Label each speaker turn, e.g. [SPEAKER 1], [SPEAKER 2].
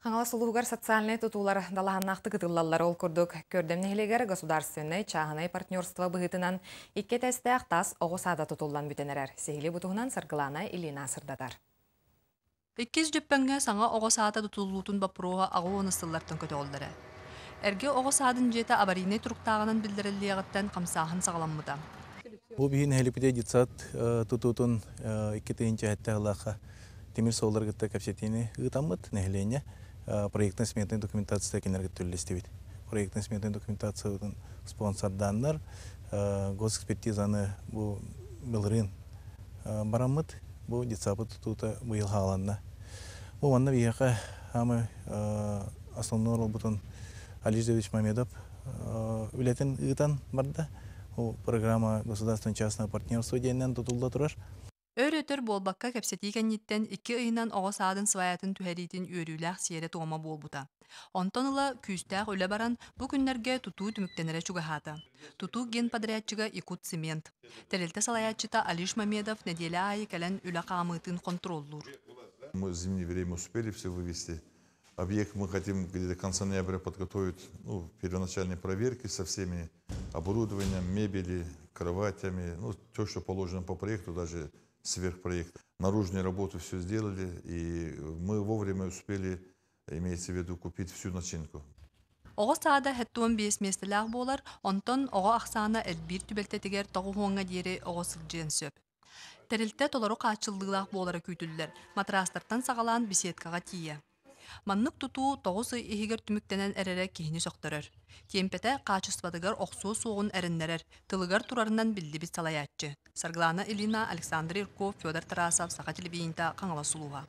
[SPEAKER 1] Хаңала сулугар социальный тутулар далаханнақты кытыллалар ол күрдік. Көрдемнехилегер государственный чағынай партнерство бұғытынан икке тәстәқ тас оғысада тутуллан бүтенерер. Сейлі бұтығынан саргылана Илина сырдадар.
[SPEAKER 2] Иккез жүппәңге саңа оғысада тутулуутун бапыруға ағу оныстыллартын көті олдары. Әрге оғысадын жеті аварийный тұруқтағынан білдіріліғіттен қамсағын сағаламмыда.
[SPEAKER 3] Бұл бейін әліпіде детсат тұтутын икке тейінчі әттіғылаққа темір солдар гытта капсетini ытаммыт нәхлене проектный сметный документация кенерге төллестебит. Проектный сметный документацияның спонсорданнар госэкспертизаны бу былырын бараммыт бу детсапы тутута быйыл халанна. Бу манна бияка хамы основной рол бутун Алишевич Мамедов үлетен ытан барда. Бу программа государственного частного партнерства дейінен тутулда турар.
[SPEAKER 2] Өрөтөр болбакка кепсетиген ниттен 2 ыйынан оғысадын сваятын түхәритин өрүләк сиере тоғама болбута. Онтон ыла күстәк үлі баран бу күннерге тутуу түміктенере чугахата. Тутуу ген подрядчыга Икут Цемент. Терелте салаятчыта Алиш Мамедов неделя айы кәлен үлі қамытын контроллур.
[SPEAKER 4] Мы в зимнее время успели все вывести. Объект мы хотим где-то до конца ноября подготовить первоначальные проверки со всеми оборудованием, мебели, кроватями, то, что положено по проекту, даже сверхпроект. Наружные работы все сделали, и мы вовремя успели, имеется в виду, купить всю начинку.
[SPEAKER 2] Оғысада хәттуан бес местеләк болар, онтон оға ақсана әлбір түбәлтетігер тоғы хоңға дері оғысық жен сөп. Тәрілті толару қачылдығылақ болары күйтілдер, матрастартан сағалан беседкаға тие. Маннык тутуу 9 ихигер түмүктенен эререк кихини соқтырыр. Темпете качестводыгар оксуу суғын әріннерер, тылыгар турарынан билдибит салаятчы. Сарглана Илина, Александр Ирков, Федор Тарасов, Саха телевидениеда Қаңала Сулуға.